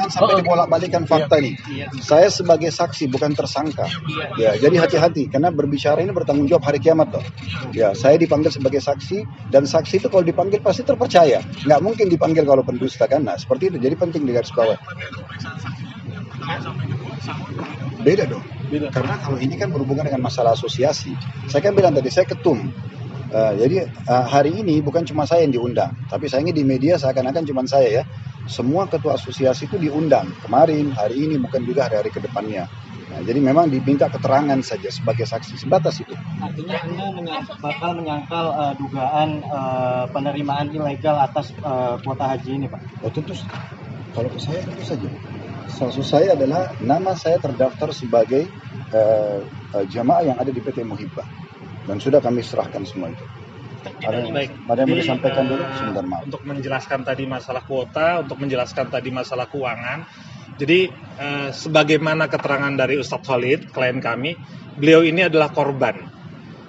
jangan sampai dibolak-balikan fakta ini. Saya sebagai saksi bukan tersangka. Ya, jadi hati-hati karena berbicara ini bertanggung jawab hari kiamat toh. Ya, saya dipanggil sebagai saksi dan saksi itu kalau dipanggil pasti terpercaya. Nggak mungkin dipanggil kalau pendusta kan. Nah, seperti itu. Jadi penting digaris bawah. Beda dong. Karena kalau ini kan berhubungan dengan masalah asosiasi. Saya kan bilang tadi saya ketum. Jadi hari ini bukan cuma saya yang diundang, tapi sayangnya di media seakan-akan cuma saya ya. Semua ketua asosiasi itu diundang kemarin, hari ini, bukan juga hari-hari ke depannya. Nah, jadi memang diminta keterangan saja sebagai saksi, sebatas itu. Artinya Anda bakal menyangkal dugaan penerimaan ilegal atas kuota haji ini, Pak? Oh tentu, kalau ke saya tentu saja. Status saya adalah nama saya terdaftar sebagai jamaah yang ada di PT Muhibbah. Dan sudah kami serahkan semua itu. Ada yang mau disampaikan dulu? Sebentar, maaf. Untuk menjelaskan tadi masalah kuota, untuk menjelaskan tadi masalah keuangan. Jadi sebagaimana keterangan dari Ustadz Khalid, klien kami, beliau ini adalah korban.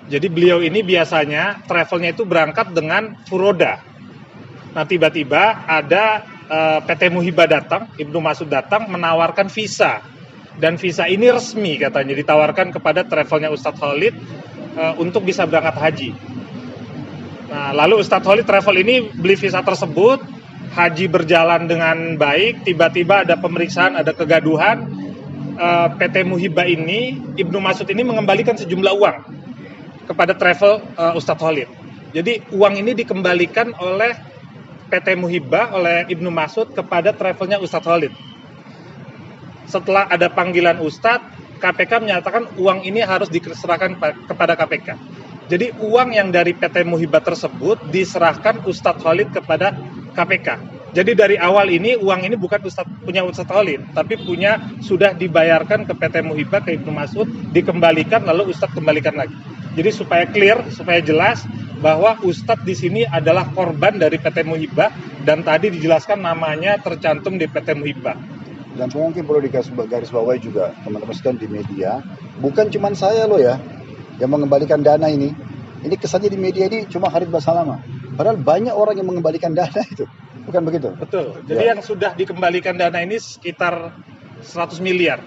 Jadi beliau ini biasanya travelnya itu berangkat dengan furoda. Nah tiba-tiba ada PT Muhibbah datang, Ibnu Mas'ud datang menawarkan visa. Dan visa ini resmi katanya ditawarkan kepada travelnya Ustadz Khalid untuk bisa berangkat haji. Nah, lalu Ustadz Khalid travel ini beli visa tersebut, haji berjalan dengan baik, tiba-tiba ada pemeriksaan, ada kegaduhan, PT Muhibbah ini, Ibnu Mas'ud ini mengembalikan sejumlah uang kepada travel Ustadz Khalid. Jadi uang ini dikembalikan oleh PT Muhibbah, oleh Ibnu Mas'ud kepada travelnya Ustadz Khalid. Setelah ada panggilan Ustadz, KPK menyatakan uang ini harus diserahkan kepada KPK. Jadi uang yang dari PT Muhibbah tersebut diserahkan Ustadz Khalid kepada KPK. Jadi dari awal ini uang ini bukan punya Ustadz Khalid, tapi sudah dibayarkan ke PT Muhibbah, ke Ibnu Mas'ud, dikembalikan lalu Ustadz kembalikan lagi. Jadi supaya clear, supaya jelas bahwa Ustadz di sini adalah korban dari PT Muhibbah dan tadi dijelaskan namanya tercantum di PT Muhibbah. Dan mungkin perlu garis bawahi juga teman-teman sekalian di media, bukan cuma saya loh ya yang mengembalikan dana ini. Ini kesannya di media ini cuma Khalid Basalamah. Padahal banyak orang yang mengembalikan dana itu. Bukan begitu? Betul. Jadi yang sudah dikembalikan dana ini sekitar 100 miliar.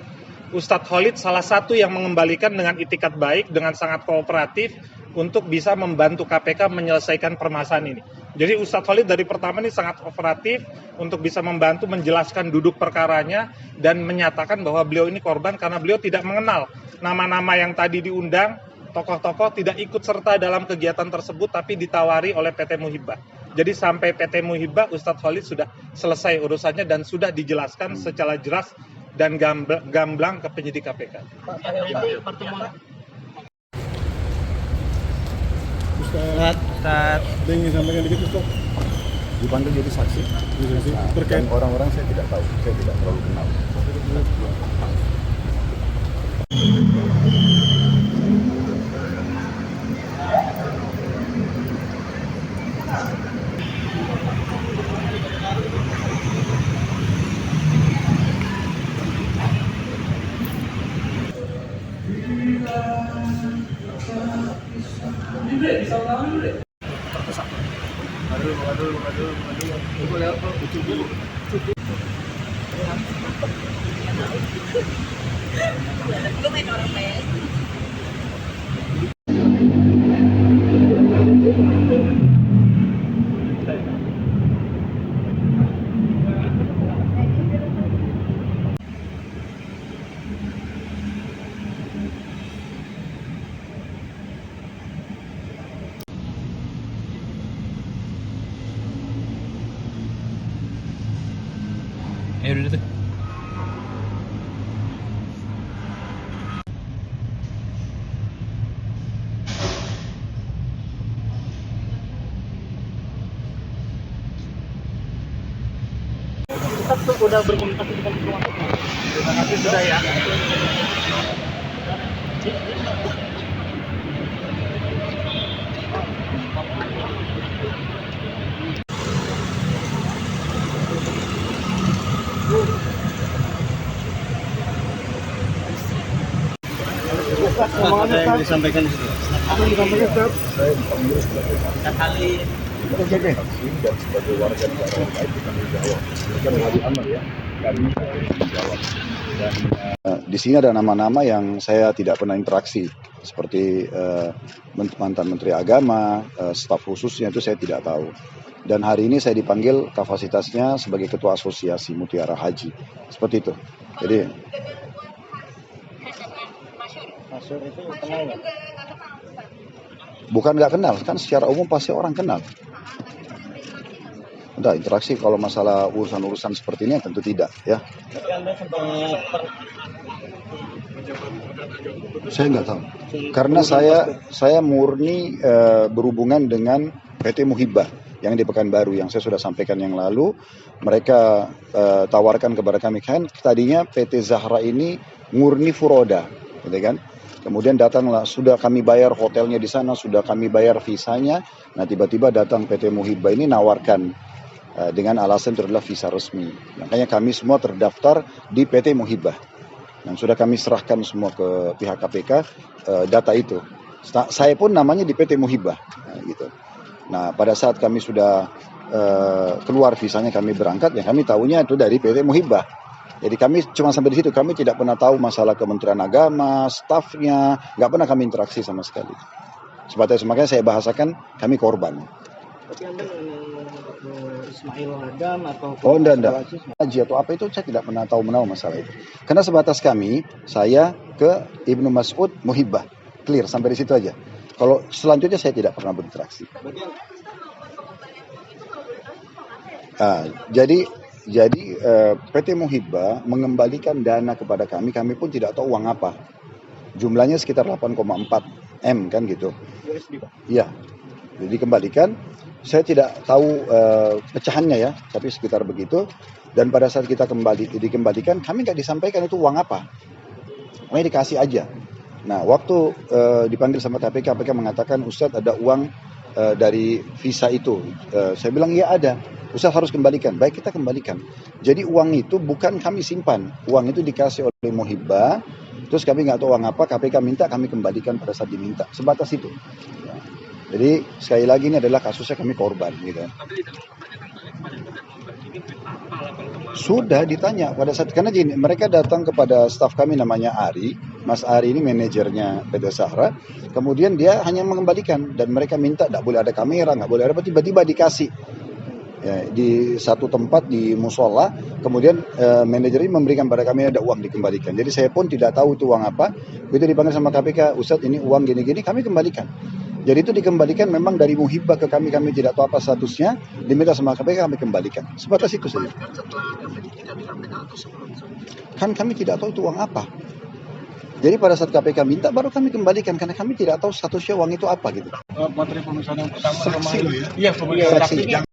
Ustadz Khalid salah satu yang mengembalikan dengan itikat baik, dengan sangat kooperatif untuk bisa membantu KPK menyelesaikan permasalahan ini. Jadi Ustadz Khalid dari pertama ini sangat kooperatif untuk bisa membantu menjelaskan duduk perkaranya dan menyatakan bahwa beliau ini korban karena beliau tidak mengenal nama-nama yang tadi diundang, tokoh-tokoh tidak ikut serta dalam kegiatan tersebut tapi ditawari oleh PT Muhibbah. Jadi sampai PT Muhibbah Ustadz Khalid sudah selesai urusannya dan sudah dijelaskan secara jelas dan gamblang ke penyidik KPK. Pertemuan Ustadz, ada yang ingin sampaikan dikit Ustadz? Dipanggil jadi saksi. Nah, dan orang-orang saya tidak tahu, saya tidak terlalu kenal. Ayo udah tuh. Ustadz udah berkomunikasi dengan keluarga. Terima kasih sudah ya. Ada yang disampaikan di situ. Apa yang disampaikan Ustadz? Saya dipanggil sebagai saksi dan sebagai warga negara yang baik dipanggil jawab. Mereka mengalami amal ya. Di sini ada nama-nama yang saya tidak pernah interaksi, seperti mantan Menteri Agama, staf khususnya itu saya tidak tahu. Dan hari ini saya dipanggil kapasitasnya sebagai Ketua Asosiasi Mutiara Haji, seperti itu. Jadi Masyur itu kenal nggak? bukan nggak kenal, kan secara umum pasti orang kenal. Udah, interaksi kalau masalah urusan-urusan seperti ini tentu tidak, ya. Tapi Anda sempat Saya nggak tahu, karena saya murni berhubungan dengan PT Muhibah yang di Pekanbaru, yang saya sudah sampaikan yang lalu. Mereka tawarkan kepada kami, kan tadinya PT Zahra ini murni furoda, gitu kan. Kemudian datanglah, sudah kami bayar hotelnya di sana, sudah kami bayar visanya. Nah tiba-tiba datang PT Muhibah ini nawarkan dengan alasan itu adalah visa resmi. Makanya kami semua terdaftar di PT Muhibah. Dan sudah kami serahkan semua ke pihak KPK data itu. Saya pun namanya di PT Muhibah, gitu. Nah pada saat kami sudah keluar visanya, kami berangkat, ya kami tahunya itu dari PT Muhibah. Jadi kami cuma sampai di situ, kami tidak pernah tahu masalah Kementerian Agama, stafnya, nggak pernah kami interaksi sama sekali. Sebatas makanya saya bahasakan kami korban. Tapi Anda Ismail Adam atau enggak. Haji atau apa itu saya tidak pernah tahu menahu masalah itu. Karena sebatas kami, saya ke Ibnu Mas'ud Muhibah. Clear, sampai di situ aja. Kalau selanjutnya saya tidak pernah berinteraksi. Jadi PT Muhibah mengembalikan dana kepada kami pun tidak tahu uang apa. Jumlahnya sekitar 8,4 M kan gitu. USD, Pak? Iya, jadi dikembalikan. Saya tidak tahu pecahannya ya, tapi sekitar begitu. Dan pada saat kita dikembalikan, kami nggak disampaikan itu uang apa. Kami dikasih aja. Nah, waktu dipanggil sama KPK mengatakan, Ustadz ada uang dari visa itu. Saya bilang iya ada. Ustadz harus kembalikan. Baik, kita kembalikan. Jadi uang itu bukan kami simpan. Uang itu dikasih oleh Muhibah. Terus kami nggak tahu uang apa. KPK minta, kami kembalikan pada saat diminta. Sebatas itu. Ya. Jadi sekali lagi ini adalah kasusnya kami korban, gitu. Sudah ditanya pada saat, karena gini, mereka datang kepada staf kami namanya Ari. Mas Ari ini manajernya PT Zahra. Kemudian dia hanya mengembalikan dan mereka minta tidak boleh ada kamera, nggak boleh ada apa, tiba-tiba dikasih. Ya, di satu tempat di musola, kemudian manajer ini memberikan pada kami ada uang dikembalikan. Jadi saya pun tidak tahu itu uang apa. Begitu dipanggil sama KPK, Ustadz ini uang gini-gini, kami kembalikan. Jadi itu dikembalikan memang dari Muhibah ke kami tidak tahu apa statusnya, diminta sama KPK kami kembalikan. Sebatas itu saja. Kan kami tidak tahu itu uang apa. Jadi pada saat KPK minta baru kami kembalikan, karena kami tidak tahu statusnya uang itu apa gitu. Materi pemeriksaan yang pertama Saksi. Iya, pemeriksaan saksi.